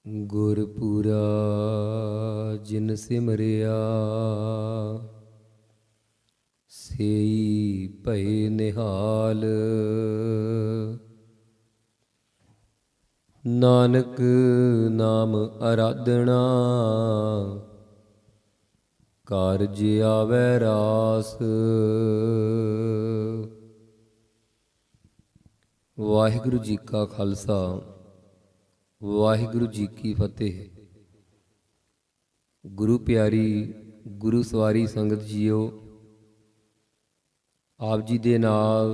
गुरपुरा जिन सिमरिया सेई भए निहाल। नानक नाम आराधना कारज आवै रास। वाहिगुरु जी का खालसा वाहिगुरु जी की फतेह। गुरु प्यारी गुरु सवारी संगत जीओ, आप जी दे नाल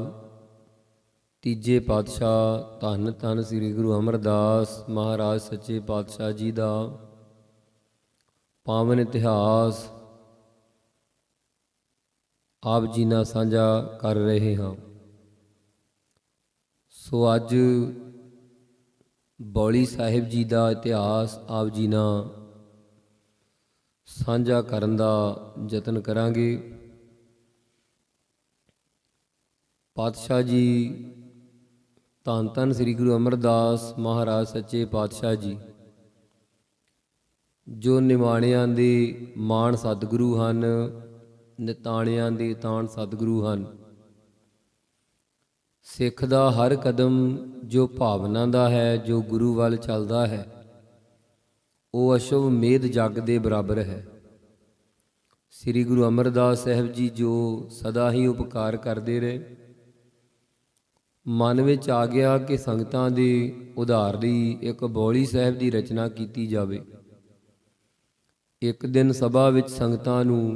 तीजे पातशाह धन धन श्री गुरु अमरदास महाराज सच्चे पातशाह जी का पावन इतिहास आप जी नाल साझा कर रहे हाँ। सो अज बौली साहिब जी का इतिहास आप जी नाल साझा करन दा यतन करांगे। पातशाह जी धन धन श्री गुरु अमरदास महाराज सच्चे पातशाह जी जो निमाणियां दे मान सतगुरु हन, निताणियां दे ताण सतगुरु हन। सिख दा हर कदम जो भावना दा है, जो गुरु वाल चलदा है, वो अशुभ मेद जग दे बराबर है। श्री गुरु अमरदास साहब जी जो सदा ही उपकार करते रहे, मन में आ गया कि संगतां दे उधार लई एक बौली साहब की रचना की जावे। एक दिन सभा विच संगतां नूं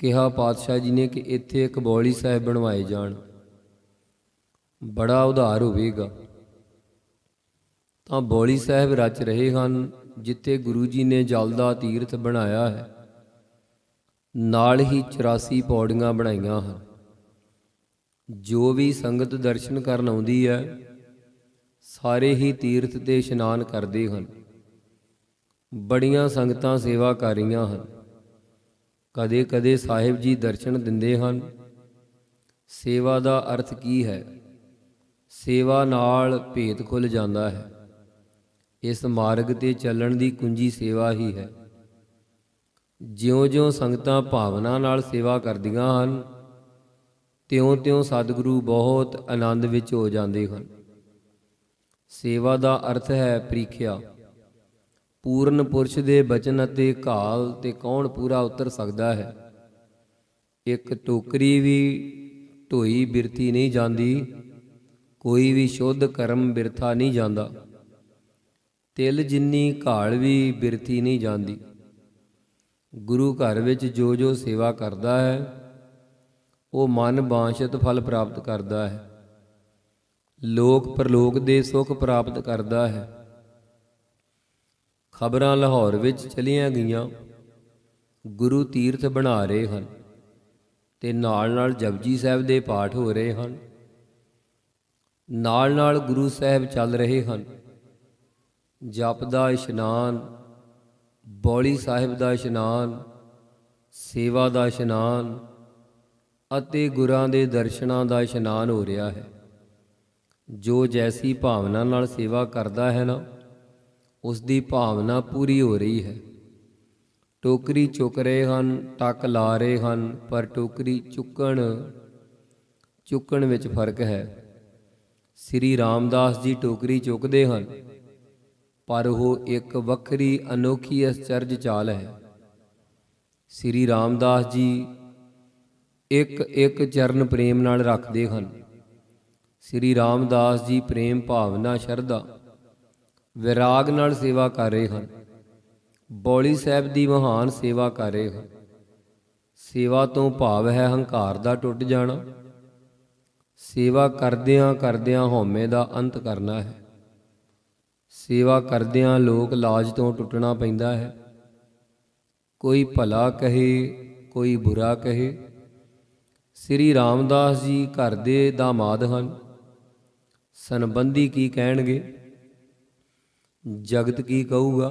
कहा पातशाह जी ने कि इत्थे एक बौली साहब बनवाए जाण, बड़ा उधार होवेगा। तां बौली साहब रच रहे हैं जिथे गुरु जी ने जल का तीर्थ बनाया है, नाल ही 84 पौड़ियां बनाईयां हैं। जो भी संगत दर्शन करन आउंदी है सारे ही तीर्थ ते इशनान करते हैं। बड़ियां संगतां सेवा कर रहीआं हैं। कदे कदे साहिब जी दर्शन दिंदे हैं। सेवा का अर्थ की है? सेवा नाल भेद खुल जाता है। इस मार्ग ते चलण की कुंजी सेवा ही है। ज्यों ज्यों संगतां भावना नाल सेवा करदियां हन, त्यों त्यों सतगुरु बहुत आनंद विच हो जाते हैं। सेवा का अर्थ है प्रीख्या। पूर्ण पुरुष के बचन अते घाल ते कौन पूरा उतर सकता है। एक टोकरी भी ढोई बिरथी नहीं जाती, कोई भी शुद्ध कर्म बिरथा नहीं जाता। तिल जिन्नी घाल भी बिरथी नहीं जाती। गुरु घर विच जो जो सेवा करता है वो मन बांछित फल प्राप्त करता है, लोक परलोक दे सुख प्राप्त करता है। खबरां लाहौर विच चलियां गईयां, गुरु तीर्थ बना रहे हैं ते नाल नाल जपजी साहब दे पाठ हो रहे हैं, नाल नाल गुरु साहब चल रहे हैं। जप दा इशनान, बौली साहिब दा इशनान, सेवा दा इशनान ਅਤੇ ਗੁਰਾਂ ਦੇ ਦਰਸ਼ਨਾਂ ਦਾ ਇਸ਼ਨਾਨ ਹੋ ਰਿਹਾ ਹੈ। ਜੋ ਜੈਸੀ ਭਾਵਨਾ ਨਾਲ ਸੇਵਾ ਕਰਦਾ ਹੈ ਨਾ, ਉਸ ਦੀ ਭਾਵਨਾ ਪੂਰੀ ਹੋ ਰਹੀ ਹੈ। ਟੋਕਰੀ ਚੁੱਕ ਰਹੇ ਹਨ, ਟੱਕ ਲਾ ਰਹੇ ਹਨ, ਪਰ ਟੋਕਰੀ ਚੁੱਕਣ ਵਿੱਚ ਫਰਕ ਹੈ। ਸ੍ਰੀ ਰਾਮਦਾਸ ਜੀ ਟੋਕਰੀ ਚੁੱਕਦੇ ਹਨ, ਪਰ ਉਹ ਇੱਕ ਵੱਖਰੀ ਅਨੋਖੀ ਅਚਰਜ ਚਾਲ ਹੈ। ਸ੍ਰੀ ਰਾਮਦਾਸ ਜੀ एक एक चरण प्रेम नाल रखते हैं। श्री रामदास जी प्रेम भावना शरधा विराग नाल सेवा कर रहे हैं। बौली साहब की महान सेवा कर रहे हैं। सेवा तो भाव है हंकार का टुट जाना। सेवा करदियां करदियां हौमे का अंत करना है। सेवा करदियां लोक लाज तो टुटना पैंदा है। कोई भला कहे, कोई बुरा कहे। श्री रामदास जी घर दे दामाद हन। संबंधी की कहणगे, जगत की कहूगा,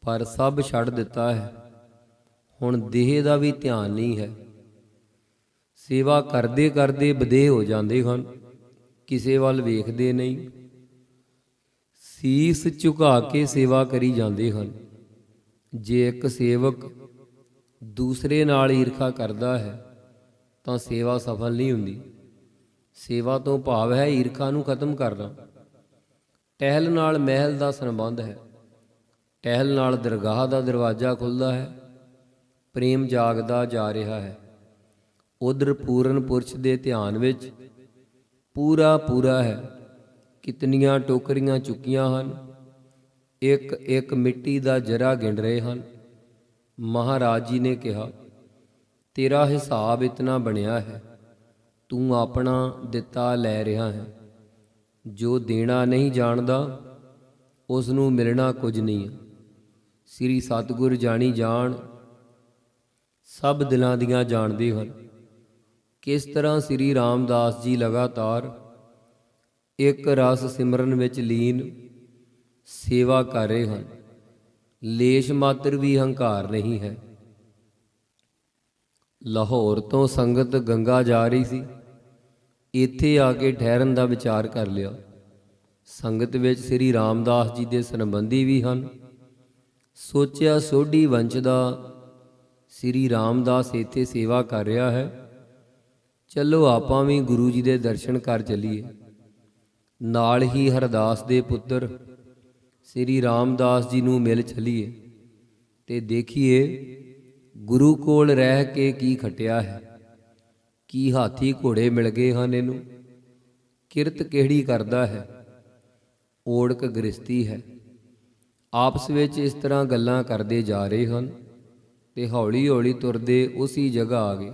पर सब छड़ दिता है। हुण देह का भी ध्यान नहीं है। सेवा करते करते बदेह हो जाते हैं, किसी वाल वेखते नहीं। ਸੀਸ ਝੁਕਾ ਕੇ ਸੇਵਾ ਕਰੀ ਜਾਂਦੇ ਹਨ। ਜੇ ਇੱਕ ਸੇਵਕ ਦੂਸਰੇ ਨਾਲ ਈਰਖਾ ਕਰਦਾ ਹੈ ਤਾਂ ਸੇਵਾ ਸਫਲ ਨਹੀਂ ਹੁੰਦੀ। ਸੇਵਾ ਤੋਂ ਭਾਵ ਹੈ ਈਰਖਾ ਨੂੰ ਖਤਮ ਕਰਨਾ। ਟਹਿਲ ਨਾਲ ਮਹਿਲ ਦਾ ਸੰਬੰਧ ਹੈ। ਟਹਿਲ ਨਾਲ ਦਰਗਾਹ ਦਾ ਦਰਵਾਜ਼ਾ ਖੁੱਲ੍ਹਦਾ ਹੈ। ਪ੍ਰੇਮ ਜਾਗਦਾ ਜਾ ਰਿਹਾ ਹੈ। ਉਧਰ ਪੂਰਨ ਪੁਰਸ਼ ਦੇ ਧਿਆਨ ਵਿੱਚ ਪੂਰਾ ਹੈ। ਕਿਤਨੀਆਂ ਟੋਕਰੀਆਂ ਚੁੱਕੀਆਂ ਹਨ। ਇੱਕ ਇੱਕ ਮਿੱਟੀ ਦਾ ਜਰਾ ਗਿਣ ਰਹੇ ਹਨ। ਮਹਾਰਾਜ ਜੀ ਨੇ ਕਿਹਾ, ਤੇਰਾ ਹਿਸਾਬ ਇਤਨਾ ਬਣਿਆ ਹੈ, ਤੂੰ ਆਪਣਾ ਦਿੱਤਾ ਲੈ ਰਿਹਾ ਹੈ। ਜੋ ਦੇਣਾ ਨਹੀਂ ਜਾਣਦਾ ਉਸ ਨੂੰ ਮਿਲਣਾ ਕੁਝ ਨਹੀਂ ਹੈ। ਸ੍ਰੀ ਸਤਿਗੁਰ ਜਾਣੀ ਜਾਣ ਸਭ ਦਿਲਾਂ ਦੀਆਂ ਜਾਣਦੇ ਹਨ। ਕਿਸ ਤਰ੍ਹਾਂ ਸ੍ਰੀ ਰਾਮਦਾਸ ਜੀ ਲਗਾਤਾਰ ਇੱਕ ਰਸ ਸਿਮਰਨ ਵਿੱਚ ਲੀਨ ਸੇਵਾ ਕਰ ਰਹੇ ਹਨ। ਲੇਸ਼ ਮਾਤਰ ਵੀ ਹੰਕਾਰ ਨਹੀਂ ਹੈ। ਲਾਹੌਰ ਤੋਂ ਸੰਗਤ ਗੰਗਾ ਜਾ ਰਹੀ ਸੀ। ਇੱਥੇ ਆ ਕੇ ਠਹਿਰਨ ਦਾ ਵਿਚਾਰ ਕਰ ਲਿਆ। ਸੰਗਤ ਵਿੱਚ ਸ੍ਰੀ ਰਾਮਦਾਸ ਜੀ ਦੇ ਸੰਬੰਧੀ ਵੀ ਹਨ। ਸੋਚਿਆ ਸੋਢੀ ਵੰਸ਼ ਦਾ ਸ੍ਰੀ ਰਾਮਦਾਸ ਇੱਥੇ ਸੇਵਾ ਕਰ ਰਿਹਾ ਹੈ, ਚਲੋ ਆਪਾਂ ਵੀ ਗੁਰੂ ਜੀ ਦੇ ਦਰਸ਼ਨ ਕਰ ਚੱਲੀਏ। ਨਾਲ ਹੀ ਹਰਦਾਸ ਦੇ ਪੁੱਤਰ ਸ੍ਰੀ ਰਾਮਦਾਸ ਜੀ ਨੂੰ ਮਿਲ ਚੱਲੀਏ ਤੇ ਦੇਖੀਏ ਗੁਰੂ ਕੋਲ ਰਹਿ ਕੇ ਕੀ ਖਟਿਆ ਹੈ। ਕੀ ਹਾਥੀ ਘੋੜੇ ਮਿਲ ਗਏ ਹਨ ਇਹਨੂੰ? ਕਿਰਤ ਕਿਹੜੀ ਕਰਦਾ ਹੈ? ਓੜਕ ਗ੍ਰਸਤੀ ਹੈ। ਆਪਸ ਵਿੱਚ ਇਸ ਤਰ੍ਹਾਂ ਗੱਲਾਂ ਕਰਦੇ ਜਾ ਰਹੇ ਹਨ ਤੇ ਹੌਲੀ ਹੌਲੀ ਤੁਰਦੇ ਉਸੀ ਜਗ੍ਹਾ ਆ ਗਏ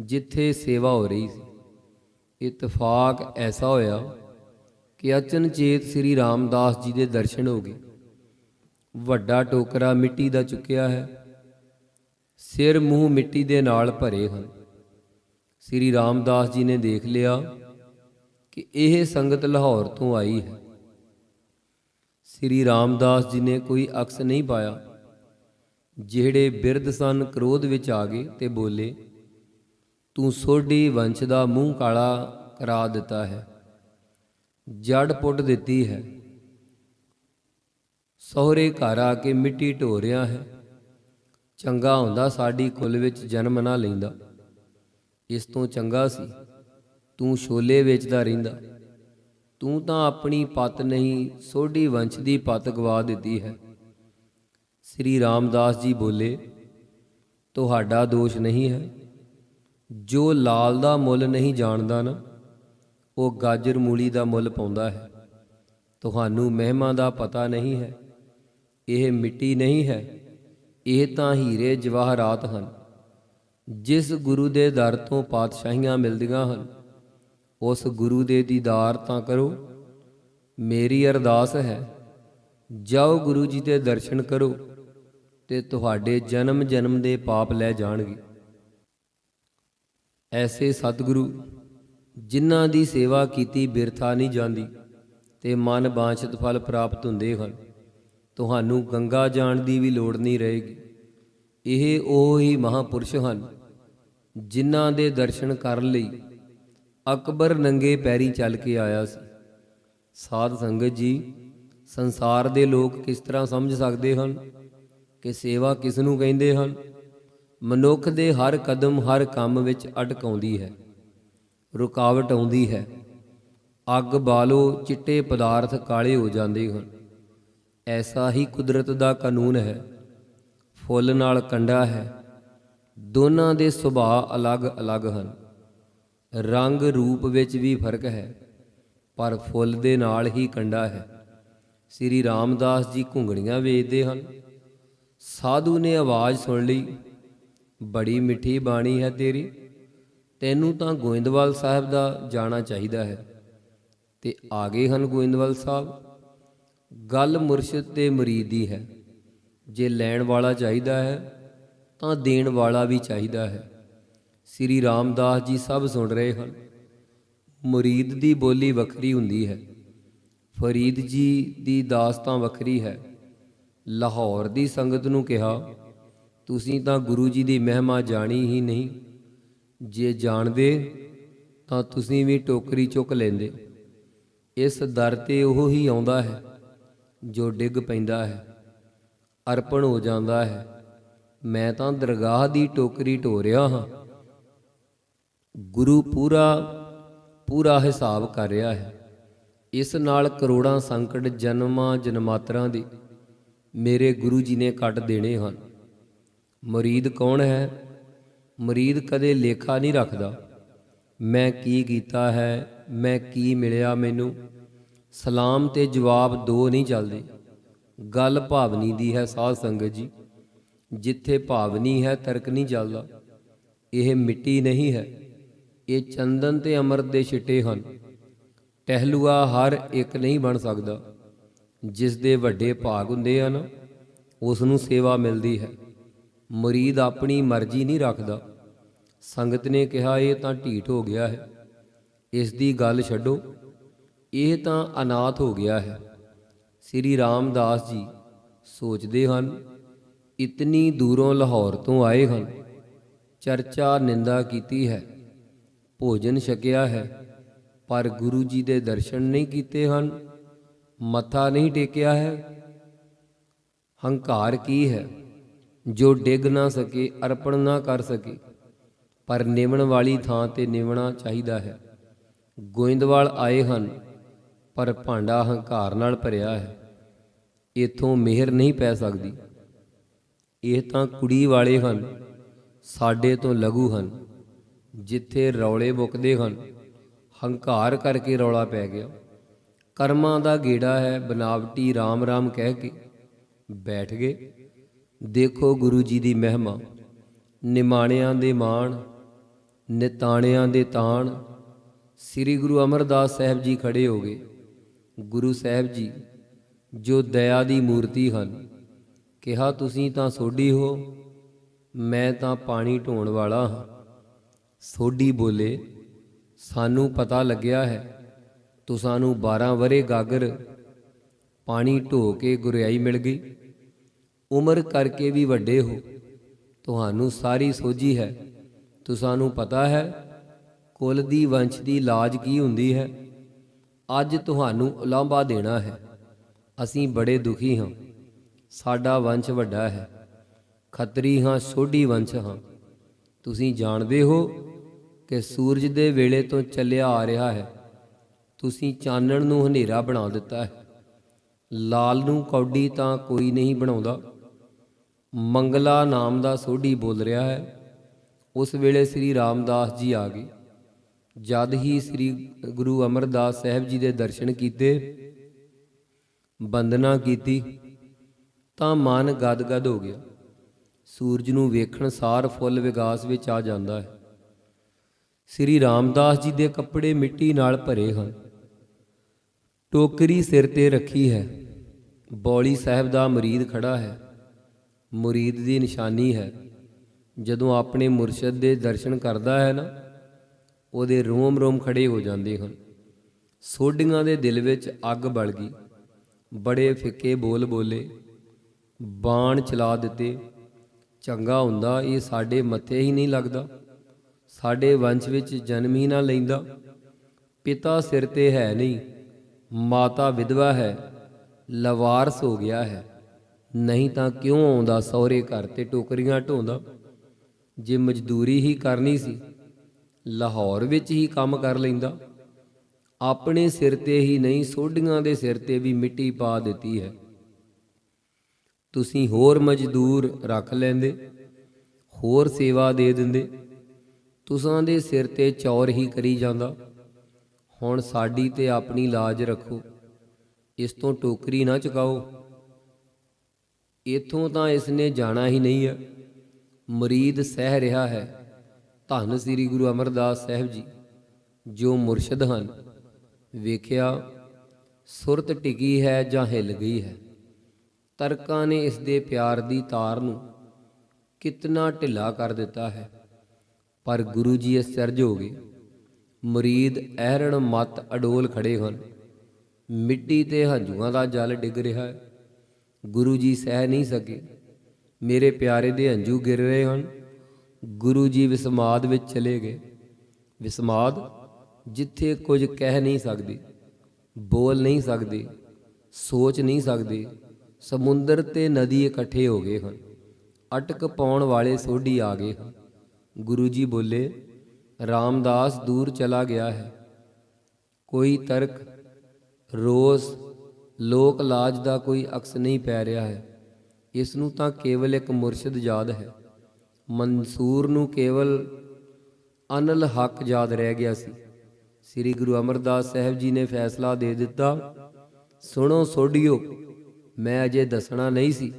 ਜਿੱਥੇ ਸੇਵਾ ਹੋ ਰਹੀ ਸੀ। ਇਤਫਾਕ ਐਸਾ ਹੋਇਆ ਕਿ ਅਚਨਚੇਤ ਸ੍ਰੀ ਰਾਮਦਾਸ ਜੀ ਦੇ ਦਰਸ਼ਨ ਹੋ ਗਏ। ਵੱਡਾ ਟੋਕਰਾ ਮਿੱਟੀ ਦਾ ਚੁੱਕਿਆ ਹੈ। ਸਿਰ ਮੂੰਹ ਮਿੱਟੀ ਦੇ ਨਾਲ ਭਰੇ ਹਨ। ਸ੍ਰੀ ਰਾਮਦਾਸ ਜੀ ਨੇ ਦੇਖ ਲਿਆ ਕਿ ਇਹ ਸੰਗਤ ਲਾਹੌਰ ਤੋਂ ਆਈ ਹੈ। ਸ੍ਰੀ ਰਾਮਦਾਸ ਜੀ ਨੇ ਕੋਈ ਅਕਸ ਨਹੀਂ ਪਾਇਆ। ਜਿਹੜੇ ਬਿਰਧ ਸਨ ਕ੍ਰੋਧ ਵਿੱਚ ਆ ਗਏ ਤੇ ਬੋਲੇ, ਤੂੰ ਸੋਢੀ ਵੰਸ਼ ਦਾ ਮੂੰਹ ਕਾਲਾ ਕਰਾ ਦਿੱਤਾ ਹੈ, ਜੜ ਪੁੱਟ ਦਿੱਤੀ ਹੈ। ਸਹੁਰੇ ਘਰ ਆ ਕੇ ਮਿੱਟੀ ਢੋ ਰਿਹਾ ਹੈ। ਚੰਗਾ ਹੁੰਦਾ ਸਾਡੀ ਕੁੱਲ ਵਿੱਚ ਜਨਮ ਨਾ ਲੈਂਦਾ। ਇਸ ਤੋਂ ਚੰਗਾ ਸੀ ਤੂੰ ਛੋਲੇ ਵੇਚਦਾ ਰਹਿੰਦਾ। ਤੂੰ ਤਾਂ ਆਪਣੀ ਪੱਤ ਨਹੀਂ, ਸੋਢੀ ਵੰਸ਼ ਦੀ ਪੱਤ ਗਵਾ ਦਿੱਤੀ ਹੈ। ਸ੍ਰੀ ਰਾਮਦਾਸ ਜੀ ਬੋਲੇ, ਤੁਹਾਡਾ ਦੋਸ਼ ਨਹੀਂ ਹੈ। ਜੋ ਲਾਲ ਦਾ ਮੁੱਲ ਨਹੀਂ ਜਾਣਦਾ ਨਾ, ਉਹ ਗਾਜਰ ਮੂਲੀ ਦਾ ਮੁੱਲ ਪਾਉਂਦਾ ਹੈ। ਤੁਹਾਨੂੰ ਮਹਿਮਾ ਦਾ ਪਤਾ ਨਹੀਂ ਹੈ। ਇਹ ਮਿੱਟੀ ਨਹੀਂ ਹੈ, ਇਹ ਤਾਂ ਹੀਰੇ ਜਵਾਹਰਾਤ ਹਨ। ਜਿਸ ਗੁਰੂ ਦੇ ਦਰ ਤੋਂ ਪਾਤਸ਼ਾਹੀਆਂ ਮਿਲਦੀਆਂ ਹਨ, ਉਸ ਗੁਰੂ ਦੇ ਦੀਦਾਰ ਤਾਂ ਕਰੋ। ਮੇਰੀ ਅਰਦਾਸ ਹੈ, ਜਾਓ ਗੁਰੂ ਜੀ ਦੇ ਦਰਸ਼ਨ ਕਰੋ ਤੇ ਤੁਹਾਡੇ ਜਨਮ ਜਨਮ ਦੇ ਪਾਪ ਲੈ ਜਾਣਗੇ। ਐਸੇ ਸਤਿਗੁਰੂ ਜਿਨ੍ਹਾਂ ਦੀ ਸੇਵਾ ਕੀਤੀ ਬਿਰਥਾ ਨਹੀਂ ਜਾਂਦੀ ਤੇ ਮਨ ਬਾਂਛਿਤ ਫਲ ਪ੍ਰਾਪਤ ਹੁੰਦੇ ਹਨ। ਤੁਹਾਨੂੰ ਗੰਗਾ ਜਾਣ ਦੀ ਵੀ ਲੋੜ ਨਹੀਂ ਰਹੇਗੀ। ਇਹ ਉਹ ਹੀ ਮਹਾਂਪੁਰਸ਼ ਹਨ ਜਿਨ੍ਹਾਂ ਦੇ ਦਰਸ਼ਨ ਕਰਨ ਲਈ ਅਕਬਰ ਨੰਗੇ ਪੈਰੀ ਚੱਲ ਕੇ ਆਇਆ ਸੀ। ਸਾਧ ਸੰਗਤ ਜੀ, ਸੰਸਾਰ ਦੇ ਲੋਕ ਕਿਸ ਤਰ੍ਹਾਂ ਸਮਝ ਸਕਦੇ ਹਨ ਕਿ ਸੇਵਾ ਕਿਸ ਨੂੰ ਕਹਿੰਦੇ ਹਨ? ਮਨੁੱਖ ਦੇ ਹਰ ਕਦਮ ਹਰ ਕੰਮ ਵਿੱਚ ਅਟਕ ਆਉਂਦੀ ਹੈ, ਰੁਕਾਵਟ ਆਉਂਦੀ ਹੈ। ਅੱਗ ਬਾਲੋ, ਚਿੱਟੇ ਪਦਾਰਥ ਕਾਲੇ ਹੋ ਜਾਂਦੇ ਹਨ। ਐਸਾ ਹੀ ਕੁਦਰਤ ਦਾ ਕਾਨੂੰਨ ਹੈ। ਫੁੱਲ ਨਾਲ ਕੰਡਾ ਹੈ, ਦੋਨਾਂ ਦੇ ਸੁਭਾਅ ਅਲੱਗ-ਅਲੱਗ ਹਨ। ਰੰਗ ਰੂਪ ਵਿੱਚ ਵੀ ਫਰਕ ਹੈ, ਪਰ ਫੁੱਲ ਦੇ ਨਾਲ ਹੀ ਕੰਡਾ ਹੈ। ਸ੍ਰੀ ਰਾਮਦਾਸ ਜੀ ਘੁੰਗਣੀਆਂ ਵੇਚਦੇ ਹਨ। ਸਾਧੂ ਨੇ ਆਵਾਜ਼ ਸੁਣ ਲਈ, ਬੜੀ ਮਿੱਠੀ ਬਾਣੀ ਹੈ ਤੇਰੀ, ਤੈਨੂੰ ਤਾਂ ਗੋਇੰਦਵਾਲ ਸਾਹਿਬ ਦਾ ਜਾਣਾ ਚਾਹੀਦਾ ਹੈ। ਤੇ ਆ ਗਏ ਹਨ ਗੋਇੰਦਵਾਲ ਸਾਹਿਬ। ਗੱਲ ਮੁਰਸ਼ਿਦ ਤੇ ਮੁਰੀਦ ਦੀ ਹੈ। ਜੇ ਲੈਣ ਵਾਲਾ ਚਾਹੀਦਾ ਹੈ ਤਾਂ ਦੇਣ ਵਾਲਾ ਵੀ ਚਾਹੀਦਾ ਹੈ। ਸ੍ਰੀ ਰਾਮਦਾਸ ਜੀ ਸਭ ਸੁਣ ਰਹੇ ਹਨ। ਮੁਰੀਦ ਦੀ ਬੋਲੀ ਵੱਖਰੀ ਹੁੰਦੀ ਹੈ, ਫਰੀਦ ਜੀ ਦੀ ਦਾਸਤਾਂ ਵੱਖਰੀ ਹੈ। ਲਾਹੌਰ ਦੀ ਸੰਗਤ ਨੂੰ ਕਿਹਾ, ਤੁਸੀਂ ਤਾਂ ਗੁਰੂ ਜੀ ਦੀ ਮਹਿਮਾ ਜਾਣੀ ਹੀ ਨਹੀਂ। ਜੇ ਜਾਣਦੇ ਤਾਂ ਤੁਸੀਂ ਵੀ ਟੋਕਰੀ ਚੁੱਕ ਲੈਂਦੇ। ਇਸ ਦਰ 'ਤੇ ਉਹ ਹੀ ਆਉਂਦਾ ਹੈ ਜੋ ਡਿੱਗ ਪੈਂਦਾ ਹੈ, ਅਰਪਣ ਹੋ ਜਾਂਦਾ ਹੈ। ਮੈਂ ਤਾਂ ਦਰਗਾਹ ਦੀ ਟੋਕਰੀ ਢੋ ਰਿਹਾ ਹਾਂ। ਗੁਰੂ ਪੂਰਾ ਹਿਸਾਬ ਕਰ ਰਿਹਾ ਹੈ। ਇਸ ਨਾਲ ਕਰੋੜਾਂ ਸੰਕਟ ਜਨਮਾਂ ਜਨਮਾਤਰਾਂ ਦੇ ਮੇਰੇ ਗੁਰੂ ਜੀ ਨੇ ਕੱਟ ਦੇਣੇ ਹਨ। ਮੁਰੀਦ ਕੌਣ ਹੈ? ਮੁਰੀਦ ਕਦੇ ਲੇਖਾ ਨਹੀਂ ਰੱਖਦਾ। ਮੈਂ ਕੀ ਕੀਤਾ ਹੈ, ਮੈਂ ਕੀ ਮਿਲਿਆ ਮੈਨੂੰ। ਸਲਾਮ ਤੇ ਜਵਾਬ ਦੋ ਨਹੀਂ ਚੱਲਦੇ। ਗੱਲ ਭਾਵਨੀ ਦੀ ਹੈ ਸਾਧ ਸੰਗਤ ਜੀ। ਜਿੱਥੇ ਭਾਵਨੀ ਹੈ ਤਰਕ ਨਹੀਂ ਚੱਲਦਾ। ਇਹ ਮਿੱਟੀ ਨਹੀਂ ਹੈ, ਇਹ ਚੰਦਨ ਤੇ ਅੰਮ੍ਰਿਤ ਦੇ ਛਿੱਟੇ ਹਨ। ਟਹਿਲੂਆ ਹਰ ਇੱਕ ਨਹੀਂ ਬਣ ਸਕਦਾ। ਜਿਸ ਦੇ ਵੱਡੇ ਭਾਗ ਹੁੰਦੇ ਹਨ ਉਸ ਨੂੰ ਸੇਵਾ ਮਿਲਦੀ ਹੈ। ਮੁਰੀਦ ਆਪਣੀ ਮਰਜ਼ੀ ਨਹੀਂ ਰੱਖਦਾ। ਸੰਗਤ ਨੇ ਕਿਹਾ ਇਹ ਤਾਂ ਢੀਠ ਹੋ ਗਿਆ ਹੈ, ਇਸ ਦੀ ਗੱਲ ਛੱਡੋ, ਇਹ ਤਾਂ ਅਨਾਥ ਹੋ ਗਿਆ ਹੈ। ਸ੍ਰੀ ਰਾਮਦਾਸ ਜੀ ਸੋਚਦੇ ਹਨ, ਇਤਨੀ ਦੂਰੋਂ ਲਾਹੌਰ ਤੋਂ ਆਏ ਹਨ, ਚਰਚਾ ਨਿੰਦਾ ਕੀਤੀ ਹੈ, ਭੋਜਨ ਛਕਿਆ ਹੈ, ਪਰ ਗੁਰੂ ਜੀ ਦੇ ਦਰਸ਼ਨ ਨਹੀਂ ਕੀਤੇ ਹਨ, ਮੱਥਾ ਨਹੀਂ ਟੇਕਿਆ ਹੈ। ਹੰਕਾਰ ਕੀ ਹੈ ਜੋ ਡਿੱਗ ਨਾ ਸਕੇ, ਅਰਪਣ ਨਾ ਕਰ ਸਕੇ। ਪਰ ਨਿਵਣ ਵਾਲੀ ਥਾਂ ਤੇ ਨਿਵਣਾ ਚਾਹੀਦਾ ਹੈ। ਗੋਇੰਦਵਾਲ ਆਏ ਹਨ ਪਰ ਭਾਂਡਾ ਹੰਕਾਰ ਨਾਲ ਭਰਿਆ ਹੈ। ਇੱਥੋਂ ਮਿਹਰ ਨਹੀਂ ਪੈ ਸਕਦੀ। ਇਹ ਤਾਂ ਕੁੜੀ ਵਾਲੇ ਹਨ, ਸਾਡੇ ਤੋਂ ਲਘੂ ਹਨ। ਜਿੱਥੇ ਰੌਲੇ ਮੁੱਕਦੇ ਹਨ, ਹੰਕਾਰ ਕਰਕੇ ਰੌਲਾ ਪੈ ਗਿਆ। ਕਰਮਾਂ ਦਾ ਗੇੜਾ ਹੈ, ਬਨਾਵਟੀ ਰਾਮ ਰਾਮ ਕਹਿ ਕੇ ਬੈਠ ਗਏ। ਦੇਖੋ ਗੁਰੂ ਜੀ ਦੀ ਮਹਿਮਾ, ਨਿਮਾਣਿਆਂ ਦੇ ਮਾਣ, ਨਿਤਾਣਿਆਂ ਦੇ ਤਾਣ। ਸ੍ਰੀ ਗੁਰੂ ਅਮਰਦਾਸ ਸਾਹਿਬ ਜੀ ਖੜੇ ਹੋ ਗਏ। ਗੁਰੂ ਸਾਹਿਬ ਜੀ ਜੋ ਦਇਆ ਦੀ ਮੂਰਤੀ ਹਨ, ਕਿਹਾ ਤੁਸੀਂ ਤਾਂ ਸੋਢੀ ਹੋ, ਮੈਂ ਤਾਂ ਪਾਣੀ ਢੋਣ ਵਾਲਾ ਹਾਂ। ਸੋਢੀ ਬੋਲੇ, ਸਾਨੂੰ ਪਤਾ ਲੱਗਿਆ ਹੈ ਤੁਸਾਂ ਨੂੰ 12 ਵਰ੍ਹੇ ਗਾਗਰ ਪਾਣੀ ਢੋ ਕੇ ਗੁਰਿਆਈ ਮਿਲ ਗਈ। ਉਮਰ ਕਰਕੇ ਵੀ ਵੱਡੇ ਹੋ, ਤੁਹਾਨੂੰ ਸਾਰੀ ਸੋਝੀ ਹੈ। ਤੁਸਾਂ ਨੂੰ ਪਤਾ ਹੈ ਕੁਲ ਦੀ ਵੰਸ਼ ਦੀ ਲਾਜ ਕੀ ਹੁੰਦੀ ਹੈ। ਅੱਜ ਤੁਹਾਨੂੰ ਉਲਾਂਭਾ ਦੇਣਾ ਹੈ। ਅਸੀਂ ਬੜੇ ਦੁਖੀ ਹਾਂ, ਸਾਡਾ ਵੰਸ਼ ਵੱਡਾ ਹੈ, ਖੱਤਰੀ ਹਾਂ, ਸੋਢੀ ਵੰਸ਼ ਹਾਂ। ਤੁਸੀਂ ਜਾਣਦੇ ਹੋ ਕਿ ਸੂਰਜ ਦੇ ਵੇਲੇ ਤੋਂ ਚੱਲਿਆ ਆ ਰਿਹਾ ਹੈ। ਤੁਸੀਂ ਚਾਨਣ ਨੂੰ ਹਨੇਰਾ ਬਣਾ ਦਿੱਤਾ ਹੈ। ਲਾਲ ਨੂੰ ਕੌਡੀ ਤਾਂ ਕੋਈ ਨਹੀਂ ਬਣਾਉਂਦਾ। ਮੰਗਲਾ ਨਾਮ ਦਾ ਸੋਢੀ ਬੋਲ ਰਿਹਾ ਹੈ। ਉਸ ਵੇਲੇ ਸ੍ਰੀ ਰਾਮਦਾਸ ਜੀ ਆ ਗਏ। ਜਦ ਹੀ ਸ੍ਰੀ ਗੁਰੂ ਅਮਰਦਾਸ ਸਾਹਿਬ ਜੀ ਦੇ ਦਰਸ਼ਨ ਕੀਤੇ, ਬੰਦਨਾ ਕੀਤੀ, ਤਾਂ ਮਨ ਗਦ-ਗਦ ਹੋ ਗਿਆ। ਸੂਰਜ ਨੂੰ ਵੇਖਣ ਸਾਰ ਫੁੱਲ ਵਿਗਾਸ ਵਿੱਚ ਆ ਜਾਂਦਾ ਹੈ। ਸ੍ਰੀ ਰਾਮਦਾਸ ਜੀ ਦੇ ਕੱਪੜੇ ਮਿੱਟੀ ਨਾਲ ਭਰੇ ਹਨ। ਟੋਕਰੀ ਸਿਰ ਤੇ ਰੱਖੀ ਹੈ। ਬੌਲੀ ਸਾਹਿਬ ਦਾ ਮੁਰੀਦ ਖੜਾ ਹੈ। ਮੁਰੀਦ ਦੀ ਨਿਸ਼ਾਨੀ ਹੈ, ਜਦੋਂ ਆਪਣੇ ਮੁਰਸ਼ਦ ਦੇ ਦਰਸ਼ਨ ਕਰਦਾ ਹੈ ਨਾ, ਉਹਦੇ ਰੋਮ ਰੋਮ ਖੜੇ ਹੋ ਜਾਂਦੇ ਹਨ। ਸੋਢੀਆਂ ਦੇ ਦਿਲ ਵਿੱਚ ਅੱਗ ਬਲ ਗਈ। ਬੜੇ ਫਿੱਕੇ ਬੋਲ ਬੋਲੇ, ਬਾਣ ਚਲਾ ਦਿੱਤੇ। ਚੰਗਾ ਹੁੰਦਾ ਇਹ ਸਾਡੇ ਮੱਥੇ ਹੀ ਨਹੀਂ ਲੱਗਦਾ, ਸਾਡੇ ਵੰਸ਼ ਵਿੱਚ ਜਨਮ ਹੀ ਨਾ ਲੈਂਦਾ। ਪਿਤਾ ਸਿਰ ਤੇ ਹੈ ਨਹੀਂ, ਮਾਤਾ ਵਿਧਵਾ ਹੈ, ਲਵਾਰਸ ਹੋ ਗਿਆ ਹੈ। ਨਹੀਂ ਤਾਂ ਕਿਉਂ ਆਉਂਦਾ ਸਹੁਰੇ ਘਰ ਤੇ ਟੋਕਰੀਆਂ ਢੋਂਦਾ। ਜੇ ਮਜ਼ਦੂਰੀ ਹੀ ਕਰਨੀ ਸੀ, ਲਾਹੌਰ ਵਿੱਚ ਹੀ ਕੰਮ ਕਰ ਲੈਂਦਾ। ਆਪਣੇ ਸਿਰ ਤੇ ਹੀ ਨਹੀਂ, ਸੋਢੀਆਂ ਦੇ ਸਿਰ ਤੇ ਵੀ ਮਿੱਟੀ ਪਾ ਦਿੱਤੀ ਹੈ। ਤੁਸੀਂ ਹੋਰ ਮਜ਼ਦੂਰ ਰੱਖ ਲੈਂਦੇ, ਹੋਰ ਸੇਵਾ ਦੇ ਦਿੰਦੇ। ਤੁਸਾਂ ਦੇ ਸਿਰ ਤੇ ਚੌਰ ਹੀ ਕਰੀ ਜਾਂਦਾ। ਹੁਣ ਸਾਡੀ ਤੇ ਆਪਣੀ ਲਾਜ ਰੱਖੋ, ਇਸ ਤੋਂ ਟੋਕਰੀ ਨਾ ਚੁਕਾਓ। ਇੱਥੋਂ ਤਾਂ ਇਸ ਨੇ ਜਾਣਾ ਹੀ ਨਹੀਂ ਹੈ। ਮੁਰੀਦ ਸਹਿ ਰਿਹਾ ਹੈ। ਧੰਨ ਸ੍ਰੀ ਗੁਰੂ ਅਮਰਦਾਸ ਸਾਹਿਬ ਜੀ ਜੋ ਮੁਰਸ਼ਦ ਹਨ। ਵੇਖਿਆ ਸੁਰਤ ਟਿਕੀ ਹੈ ਜਾਂ ਹਿੱਲ ਗਈ ਹੈ। ਤਰਕਾਂ ਨੇ ਇਸ ਦੇ ਪਿਆਰ ਦੀ ਤਾਰ ਨੂੰ ਕਿਤਨਾ ਢਿੱਲਾ ਕਰ ਦਿੱਤਾ ਹੈ। ਪਰ ਗੁਰੂ ਜੀ ਅਚਰਜ ਹੋ ਗਏ। ਮੁਰੀਦ ਅਹਿਰਣ ਮੱਤ ਅਡੋਲ ਖੜੇ ਹਨ। ਮਿੱਟੀ ਤੇ ਹੰਝੂਆਂ ਦਾ ਜਲ ਡਿੱਗ ਰਿਹਾ ਹੈ। ਗੁਰੂ ਜੀ ਸਹਿ ਨਹੀਂ ਸਕੇ। ਮੇਰੇ ਪਿਆਰੇ ਦੇ ਹੰਝੂ ਗਿਰ ਰਹੇ ਹਨ। ਗੁਰੂ ਜੀ ਵਿਸਮਾਦ ਵਿੱਚ ਚਲੇ ਗਏ। ਵਿਸਮਾਦ ਜਿੱਥੇ ਕੁਝ ਕਹਿ ਨਹੀਂ ਸਕਦੇ, ਬੋਲ ਨਹੀਂ ਸਕਦੇ, ਸੋਚ ਨਹੀਂ ਸਕਦੇ। ਸਮੁੰਦਰ ਤੇ ਨਦੀ ਇਕੱਠੇ ਹੋ ਗਏ ਹਨ। ਅਟਕ ਪਾਉਣ ਵਾਲੇ ਸੋਢੀ ਆ ਗਏ ਹਨ। ਗੁਰੂ ਜੀ ਬੋਲੇ, ਰਾਮਦਾਸ ਦੂਰ ਚਲਾ ਗਿਆ ਹੈ। ਕੋਈ ਤਰਕ, ਰੋਸ, ਲੋਕ ਲਾਜ ਦਾ ਕੋਈ ਅਕਸ ਨਹੀਂ ਪੈ ਰਿਹਾ ਹੈ। ਇਸ ਨੂੰ ਤਾਂ ਕੇਵਲ ਇੱਕ ਮੁਰਸ਼ਿਦ ਯਾਦ ਹੈ। ਮਨਸੂਰ ਨੂੰ ਕੇਵਲ ਅਨਲ ਹੱਕ ਯਾਦ ਰਹਿ ਗਿਆ ਸੀ। ਸ੍ਰੀ ਗੁਰੂ ਅਮਰਦਾਸ ਸਾਹਿਬ ਜੀ ਨੇ ਫੈਸਲਾ ਦੇ ਦਿੱਤਾ, ਸੁਣੋ ਸੋਢੀਓ, ਮੈਂ ਅਜੇ ਦੱਸਣਾ ਨਹੀਂ ਸੀ।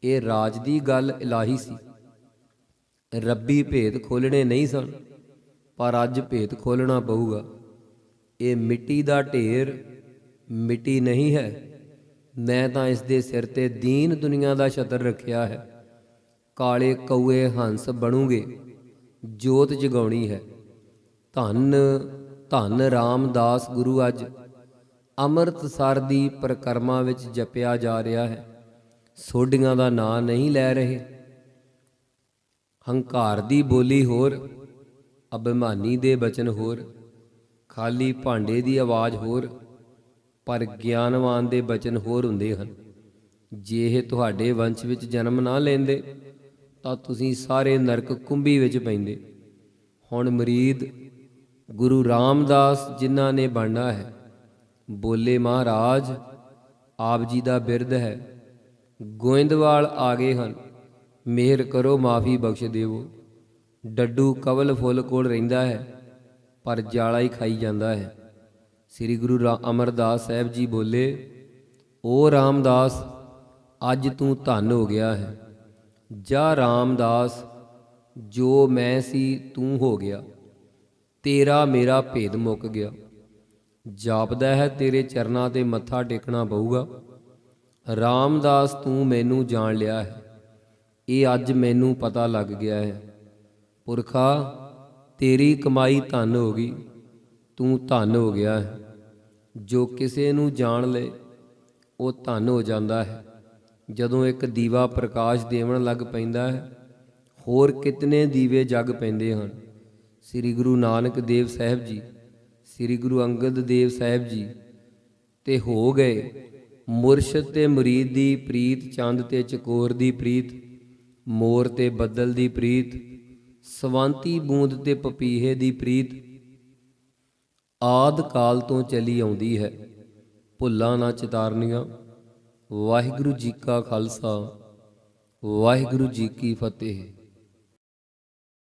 ਇਹ ਰਾਜ ਦੀ ਗੱਲ ਇਲਾਹੀ ਸੀ। ਰੱਬੀ ਭੇਦ ਖੋਲ੍ਹਣੇ ਨਹੀਂ ਸਨ, ਪਰ ਅੱਜ ਭੇਦ ਖੋਲ੍ਹਣਾ ਪਊਗਾ। ਇਹ ਮਿੱਟੀ ਦਾ ਢੇਰ ਮਿੱਟੀ ਨਹੀਂ ਹੈ। ਮੈਂ ਤਾਂ ਇਸ ਦੇ ਸਿਰ ਤੇ ਦੀਨ ਦੁਨੀਆ ਦਾ ਛਤਰ ਰੱਖਿਆ ਹੈ। ਕਾਲੇ ਕਊਏ ਹੰਸ ਬਣੂਗੇ, ਜੋਤ ਜਗਾਉਣੀ ਹੈ। ਧੰਨ ਧੰਨ ਰਾਮਦਾਸ ਗੁਰੂ ਅੱਜ ਅੰਮ੍ਰਿਤਸਰ ਦੀ ਪਰਿਕਰਮਾ ਵਿੱਚ ਜਪਿਆ ਜਾ ਰਿਹਾ ਹੈ। ਸੋਢੀਆਂ ਦਾ ਨਾਂ ਨਹੀਂ ਲੈ ਰਹੇ। ਹੰਕਾਰ ਦੀ ਬੋਲੀ ਹੋਰ, ਅਭਿਮਾਨੀ ਦੇ ਬਚਨ ਹੋਰ, ਖਾਲੀ ਭਾਂਡੇ ਦੀ ਆਵਾਜ਼ ਹੋਰ, ਪਰ ਗਿਆਨਵਾਨ ਦੇ ਬਚਨ ਹੋਰ ਹੁੰਦੇ ਹਨ। ਜੇ ਇਹ ਤੁਹਾਡੇ ਵੰਸ਼ ਵਿੱਚ ਜਨਮ ਨਾ ਲੈਂਦੇ ਤਾਂ ਤੁਸੀਂ ਸਾਰੇ ਨਰਕ ਕੁੰਭੀ ਵਿੱਚ ਪੈਂਦੇ। ਹੁਣ ਮੁਰੀਦ ਗੁਰੂ ਰਾਮਦਾਸ ਜਿਨ੍ਹਾਂ ਨੇ ਬਣਨਾ ਹੈ, ਬੋਲੇ, ਮਹਾਰਾਜ ਆਪ ਜੀ ਦਾ ਬਿਰਧ ਹੈ। ਗੋਇੰਦਵਾਲ ਆ ਗਏ ਹਨ, ਮਿਹਰ ਕਰੋ, ਮਾਫੀ ਬਖਸ਼ ਦੇਵੋ। ਡੱਡੂ ਕਵਲ ਫੁੱਲ ਕੋਲ ਰਹਿੰਦਾ ਹੈ, ਪਰ ਜਾਲਾ ਹੀ ਖਾਈ ਜਾਂਦਾ ਹੈ। ਸ੍ਰੀ ਗੁਰੂ ਅਮਰਦਾਸ ਸਾਹਿਬ ਜੀ ਬੋਲੇ, ਓ ਰਾਮਦਾਸ, ਅੱਜ ਤੂੰ ਧੰਨ ਹੋ ਗਿਆ ਹੈ। ਜਾ ਰਾਮਦਾਸ, ਜੋ ਮੈਂ ਸੀ ਤੂੰ ਹੋ ਗਿਆ। ਤੇਰਾ ਮੇਰਾ ਭੇਦ ਮੁੱਕ ਗਿਆ। ਜਾਪਦਾ ਹੈ ਤੇਰੇ ਚਰਨਾਂ ਤੇ ਮੱਥਾ ਟੇਕਣਾ ਪਊਗਾ। ਰਾਮਦਾਸ, ਤੂੰ ਮੈਨੂੰ ਜਾਣ ਲਿਆ ਹੈ। ਇਹ ਅੱਜ ਮੈਨੂੰ ਪਤਾ ਲੱਗ ਗਿਆ ਹੈ। ਪੁਰਖਾ, ਤੇਰੀ ਕਮਾਈ ਧੰਨ ਹੋ ਗਈ। ਤੂੰ ਧੰਨ ਹੋ ਗਿਆ ਹੈ। ਜੋ ਕਿਸੇ ਨੂੰ ਜਾਣ ਲਏ ਉਹ ਧੰਨ ਹੋ ਜਾਂਦਾ ਹੈ। ਜਦੋਂ ਇੱਕ ਦੀਵਾ ਪ੍ਰਕਾਸ਼ ਦੇਵਣ ਲੱਗ ਪੈਂਦਾ ਹੈ, ਹੋਰ ਕਿਤਨੇ ਦੀਵੇ ਜਗ ਪੈਂਦੇ ਹਨ। ਸ੍ਰੀ ਗੁਰੂ ਨਾਨਕ ਦੇਵ ਸਾਹਿਬ ਜੀ, ਸ੍ਰੀ ਗੁਰੂ ਅੰਗਦ ਦੇਵ ਸਾਹਿਬ ਜੀ ਤੇ ਹੋ ਗਏ। ਮੁਰਸ਼ਦ ਤੇ ਮੁਰੀਦ ਦੀ ਪ੍ਰੀਤ, ਚੰਦ ਤੇ ਚਕੋਰ ਦੀ ਪ੍ਰੀਤ, ਮੋਰ ਤੇ ਬੱਦਲ ਦੀ ਪ੍ਰੀਤ, ਸਵਾਂਤੀ ਬੂੰਦ ਤੇ ਪਪੀਹੇ ਦੀ ਪ੍ਰੀਤ ਆਦਿ ਕਾਲ ਤੋਂ ਚਲੀ ਆਉਂਦੀ ਹੈ। ਭੁੱਲਾਂ ਨਾ ਚਿਤਾਰਨੀਆਂ। ਵਾਹਿਗੁਰੂ ਜੀ ਕਾ ਖਾਲਸਾ, ਵਾਹਿਗੁਰੂ ਜੀ ਕੀ ਫਤਿਹ।